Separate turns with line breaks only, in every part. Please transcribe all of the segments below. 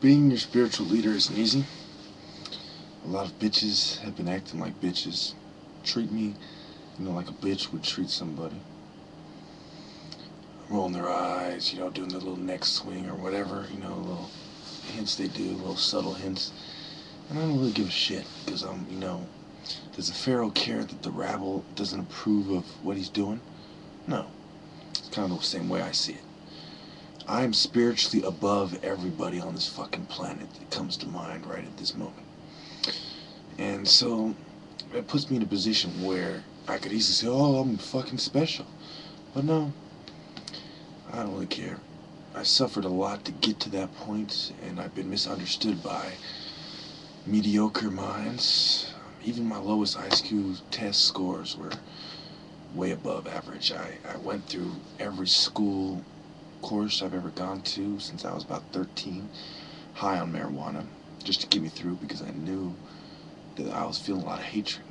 Being your spiritual leader isn't easy. A lot of bitches have been acting like bitches. Treat me, like a bitch would treat somebody. Rolling their eyes, doing their little neck swing or whatever, little hints they do, little subtle hints. And I don't really give a shit, because does the Pharaoh care that the rabble doesn't approve of what he's doing? No. It's kind of the same way I see it. I'm spiritually above everybody on this fucking planet that comes to mind right at this moment. And so, it puts me in a position where I could easily say, oh, I'm fucking special. But no, I don't really care. I suffered a lot to get to that point, and I've been misunderstood by mediocre minds. Even my lowest high school test scores were way above average. I went through every school course I've ever gone to since I was about 13, high on marijuana, just to get me through, because I knew that I was feeling a lot of hatred.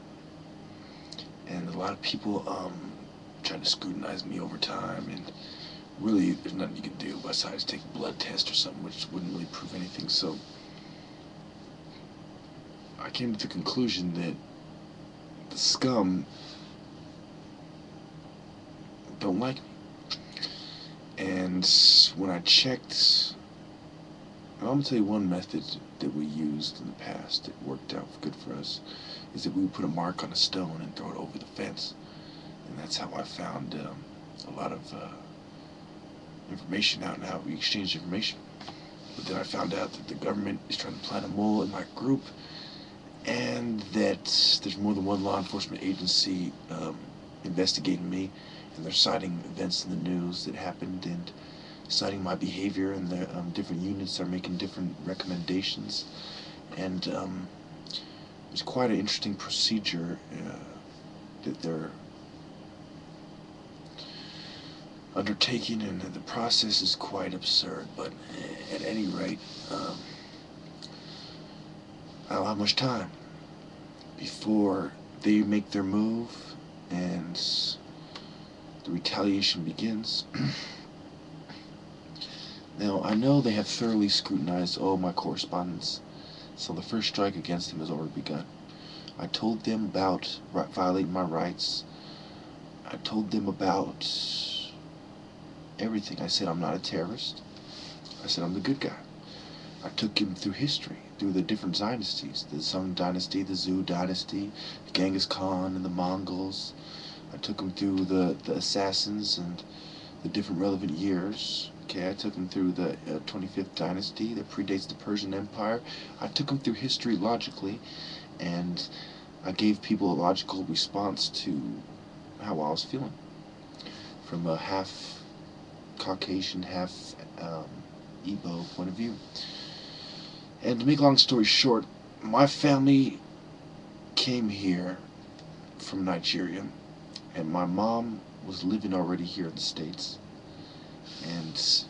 And a lot of people tried to scrutinize me over time, and really there's nothing you can do besides take a blood test or something, which wouldn't really prove anything. So I came to the conclusion that the scum don't like me. And when I checked, I'm going to tell you one method that we used in the past that worked out good for us, is that we would put a mark on a stone and throw it over the fence. And that's how I found a lot of information out, and how we exchanged information. But then I found out that the government is trying to plant a mole in my group, and that there's more than one law enforcement agency investigating me, and they're citing events in the news that happened and citing my behavior, and the different units are making different recommendations. And it's quite an interesting procedure that they're undertaking, and the process is quite absurd. But at any rate, I don't have much time before they make their move and the retaliation begins. Now, I know they have thoroughly scrutinized all my correspondence, so the first strike against them has already begun. I told them about violating my rights. I told them about everything. I said I'm not a terrorist. I said I'm the good guy. I took him through history, through the different dynasties, the Sung dynasty, the Zhou dynasty, Genghis Khan and the Mongols. I took him through the assassins and the different relevant years. Okay, I took him through the 25th dynasty that predates the Persian Empire. I took him through history logically, and I gave people a logical response to how I was feeling, from a half Caucasian, half Igbo point of view. And to make a long story short, my family came here from Nigeria, and my mom was living already here in the States. And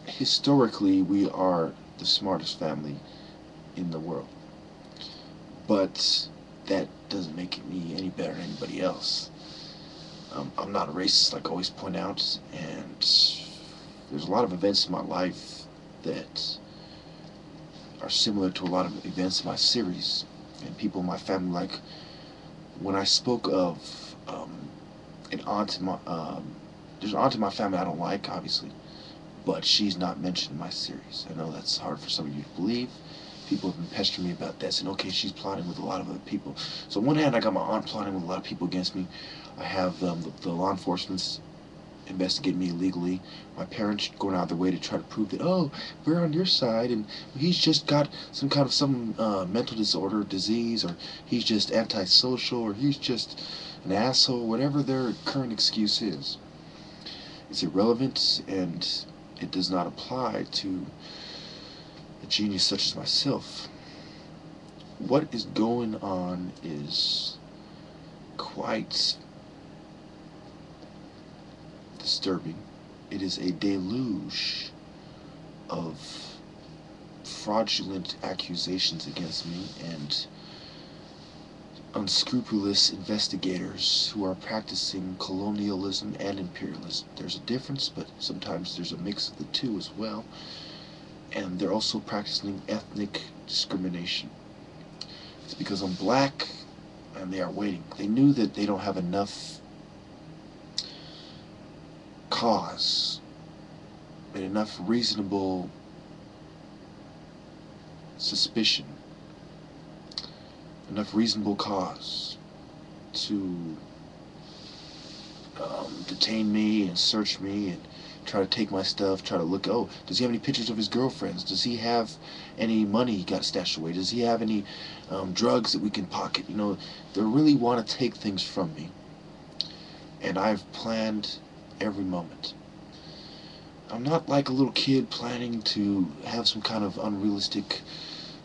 historically, we are the smartest family in the world. But that doesn't make me any better than anybody else. I'm not a racist, like I always point out, and there's a lot of events in my life that are similar to a lot of events in my series, and people in my family. Like when I spoke of an aunt in my there's an aunt in my family I don't like, obviously, but she's not mentioned in my series. I know that's hard for some of you to believe. People have been pestering me about that, saying, okay, she's plotting with a lot of other people. So on one hand, I got my aunt plotting with a lot of people against me. I have the law enforcement investigating me illegally. My parents going out of their way to try to prove that, oh, we're on your side, and he's just got some kind of mental disorder or disease, or he's just antisocial, or he's just an asshole, whatever their current excuse is. It's irrelevant, and it does not apply to a genius such as myself. What is going on is quite disturbing. It is a deluge of fraudulent accusations against me and unscrupulous investigators who are practicing colonialism and imperialism. There's a difference, but sometimes there's a mix of the two as well. And they're also practicing ethnic discrimination. It's because I'm black, and they are waiting. They knew that they don't have enough cause and enough reasonable suspicion, enough reasonable cause to detain me and search me and try to take my stuff, try to look, oh, does he have any pictures of his girlfriends? Does he have any money he got stashed away? Does he have any drugs that we can pocket? You know, they really want to take things from me. And I've planned every moment. I'm not like a little kid planning to have some kind of unrealistic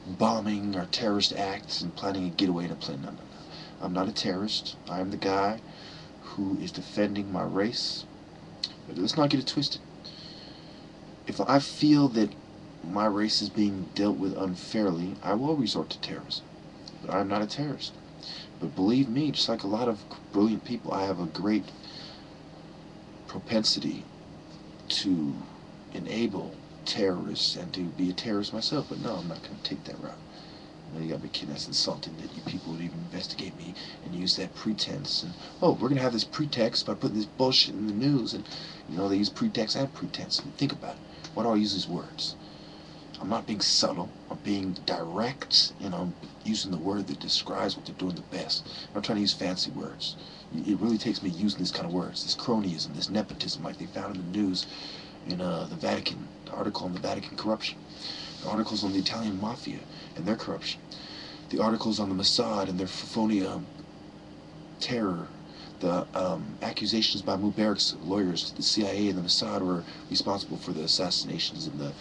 bombing or terrorist acts and planning a getaway in a plane. No, no, no. I'm not a terrorist. I am the guy who is defending my race. But let's not get it twisted. If I feel that my race is being dealt with unfairly, I will resort to terrorism. But I'm not a terrorist. But believe me, just like a lot of brilliant people, I have a great propensity to enable terrorists and to be a terrorist myself. But no, I'm not going to take that route. You got me kidding. That's insulting that you people would even investigate me and use that pretense. And oh, we're gonna have this pretext by putting this bullshit in the news. And you know, they use pretext and pretense. I mean, think about it. Why do I use these words? I'm not being subtle. I'm being direct, and I'm using the word that describes what they're doing the best. I'm not trying to use fancy words. It really takes me using these kind of words, this cronyism, this nepotism, like they found in the news in the Vatican, the article on the Vatican corruption, the articles on the Italian mafia and their corruption, the articles on the Mossad and their phony terror, the accusations by Mubarak's lawyers, the CIA and the Mossad were responsible for the assassinations and the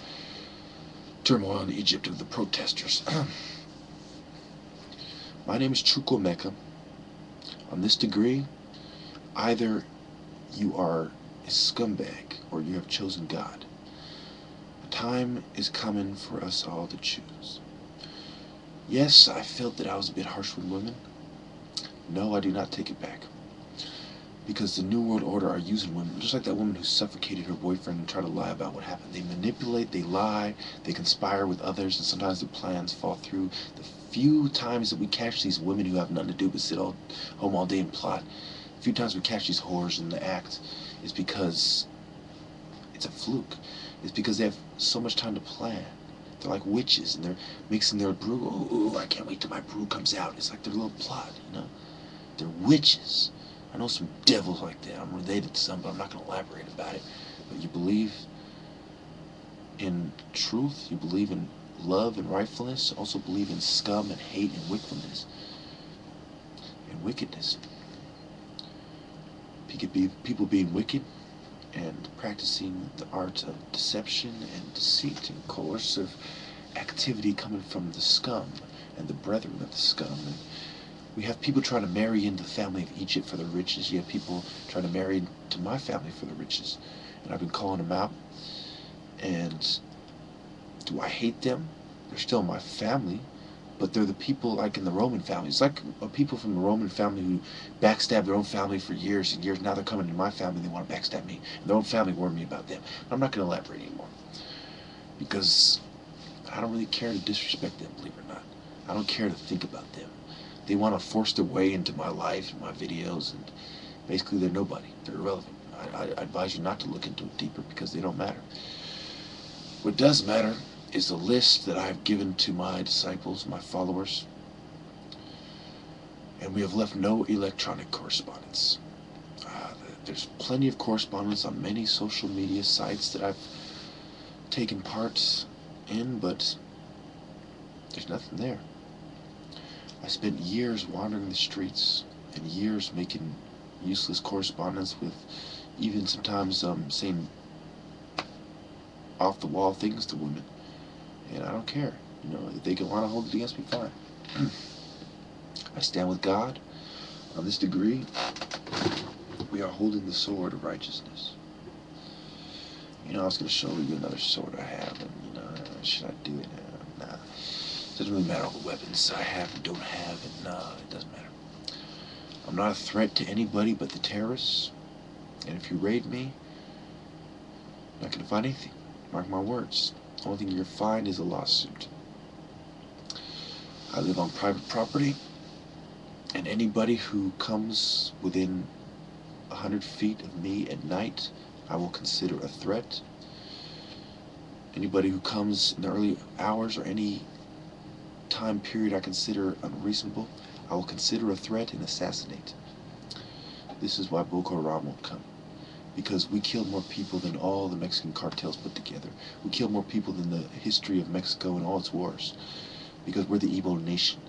turmoil in Egypt of the protesters. My name is Chuko Mecca. On this degree, either you are a scumbag or you have chosen God. The time is coming for us all to choose. Yes, I felt that I was a bit harsh with women. No, I do not take it back. Because the New World Order are using women, just like that woman who suffocated her boyfriend and tried to lie about what happened. They manipulate, they lie, they conspire with others, and sometimes their plans fall through. The few times that we catch these women who have nothing to do but sit home all day and plot, the few times we catch these whores in the act, is because it's a fluke. It's because they have so much time to plan. They're like witches, and they're mixing their brew. Oh, I can't wait till my brew comes out. It's like their little plot, you know? They're witches. I know some devils like that. I'm related to some, but I'm not going to elaborate about it. But you believe in truth. You believe in love and rightfulness. Also believe in scum and hate and wickedness. And wickedness. People being wicked and practicing the art of deception and deceit and coercive activity coming from the scum and the brethren of the scum. And we have people trying to marry into the family of Egypt for the riches. You have people trying to marry into my family for the riches. And I've been calling them out. And do I hate them? They're still my family. But they're the people like in the Roman family. It's like people from the Roman family who backstab their own family for years and years. Now they're coming to my family and they want to backstab me. And their own family warned me about them. I'm not going to elaborate anymore. Because I don't really care to disrespect them, believe it or not. I don't care to think about them. They want to force their way into my life and my videos, and basically they're nobody. They're irrelevant. I advise you not to look into it deeper because they don't matter. What does matter is the list that I've given to my disciples, my followers, and we have left no electronic correspondence. There's plenty of correspondence on many social media sites that I've taken part in, but there's nothing there. I spent years wandering the streets and years making useless correspondence with even sometimes saying off-the-wall things to women. And I don't care. You know, if they can want to hold it against me, fine. I stand with God. On this degree, we are holding the sword of righteousness. You know, I was going to show you another sword I have, and, you know, should I do it? Nah. It doesn't really matter all the weapons I have and don't have, and no, it doesn't matter. I'm not a threat to anybody but the terrorists, and if you raid me, you're not going to find anything. Mark my words. Only thing you're fined is a lawsuit. I live on private property, and anybody who comes within 100 feet of me at night, I will consider a threat. Anybody who comes in the early hours or any time period I consider unreasonable, I will consider a threat and assassinate. This is why Boko Haram won't come. Because we killed more people than all the Mexican cartels put together. We killed more people than the history of Mexico and all its wars. Because we're the Igbo nation.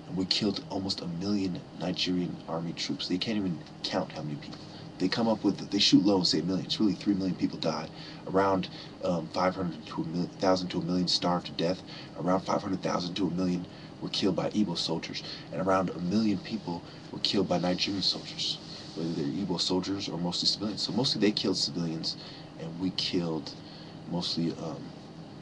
And we killed almost 1 million Nigerian army troops. They can't even count how many people. They come up with, they shoot low and say 1 million. It's really 3 million people died. Around 500,000 to 1 million starved to death. Around 500,000 to 1 million were killed by Igbo soldiers. And around 1 million people were killed by Nigerian soldiers, whether they're Igbo soldiers or mostly civilians. So mostly they killed civilians, and we killed mostly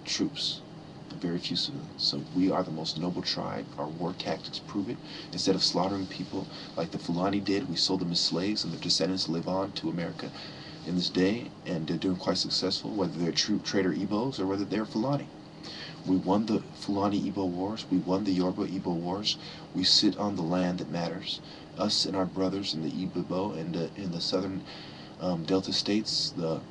troops, and very few civilians. So we are the most noble tribe. Our war tactics prove it. Instead of slaughtering people like the Fulani did, we sold them as slaves, and their descendants live on to America in this day, and they're doing quite successful, whether they're true trader Igbos or whether they're Fulani. We won the Fulani Igbo wars. We won the Yoruba Igbo wars. We sit on the land that matters. Us and our brothers in the Igbo and in the southern Delta states, the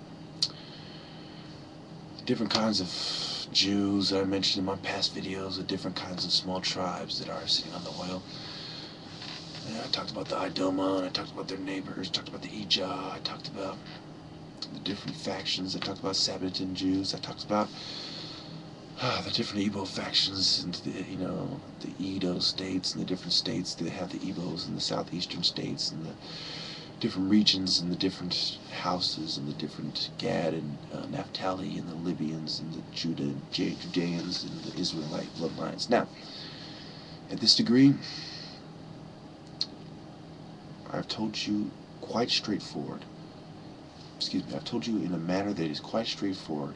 different kinds of Jews that I mentioned in my past videos, the different kinds of small tribes that are sitting on the oil. I talked about the Idoma, I talked about their neighbors, I talked about the Ija, I talked about the different factions, I talked about Sabbatan Jews, I talked about the different Igbo factions, and the Edo states and the different states that have the Igbos in the southeastern states, and the different regions and the different houses and the different Gad and Naphtali and the Libyans and the Judeans and the Israelite bloodlines. Now, at this degree, I've told you quite straightforward. I've told you in a manner that is quite straightforward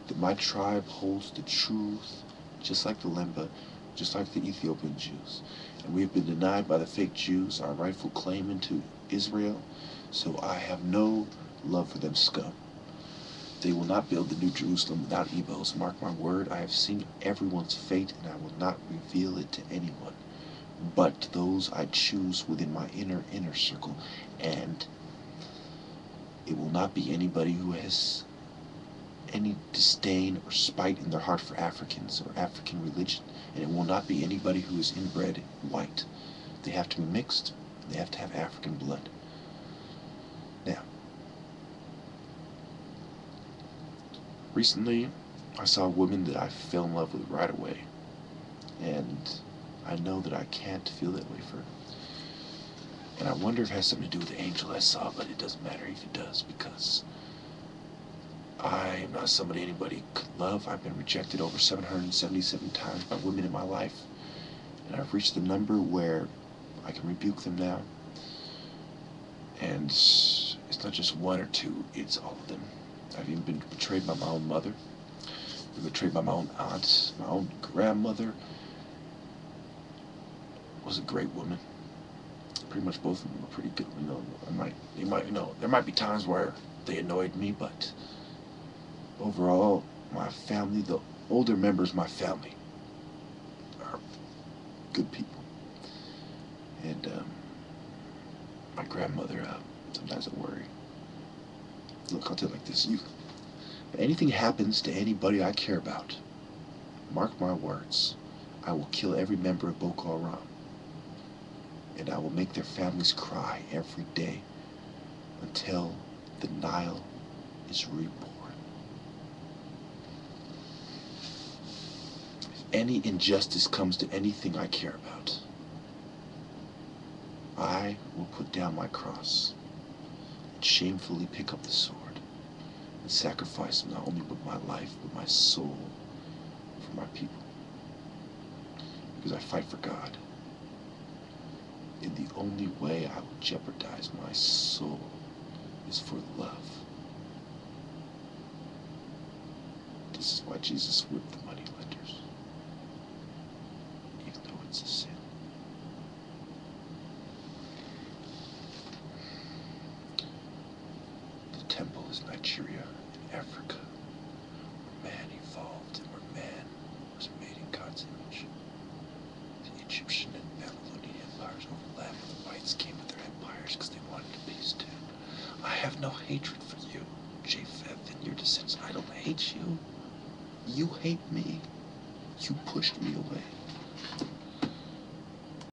that my tribe holds the truth, just like the Lemba, just like the Ethiopian Jews. And we have been denied by the fake Jews our rightful claim into Israel, so I have no love for them scum. They will not build the New Jerusalem without Igbos. Mark my word, I have seen everyone's fate, and I will not reveal it to anyone, but those I choose within my inner circle. And it will not be anybody who has any disdain or spite in their heart for Africans or African religion, and it will not be anybody who is inbred white. They have to be mixed. They have to have African blood. Now, recently I saw a woman that I fell in love with right away, and I know that I can't feel that way for her. And I wonder if it has something to do with the angel I saw, but it doesn't matter if it does, because I am not somebody anybody could love. I've been rejected over 777 times by women in my life, and I've reached the number where I can rebuke them now. And it's not just one or two, it's all of them. I've even been betrayed by my own mother, been betrayed by my own aunt. My own grandmother was a great woman. Pretty much both of them were pretty good. There might be times where they annoyed me, but overall, my family, the older members of my family, are good people. And my grandmother, sometimes I worry. Look, I'll tell you like this. If anything happens to anybody I care about, mark my words, I will kill every member of Boko Haram. And I will make their families cry every day until the Nile is reborn. If any injustice comes to anything I care about, I will put down my cross and shamefully pick up the sword and sacrifice not only but my life, but my soul for my people. Because I fight for God. And the only way I will jeopardize my soul is for love. This is why Jesus whipped the money lenders, even though it's a sin. The temple is Nigeria and Africa, where man evolved Israelites came with their empires because they wanted peace too. I have no hatred for you, Japheth, and your descendants. I don't hate you. You hate me. You pushed me away.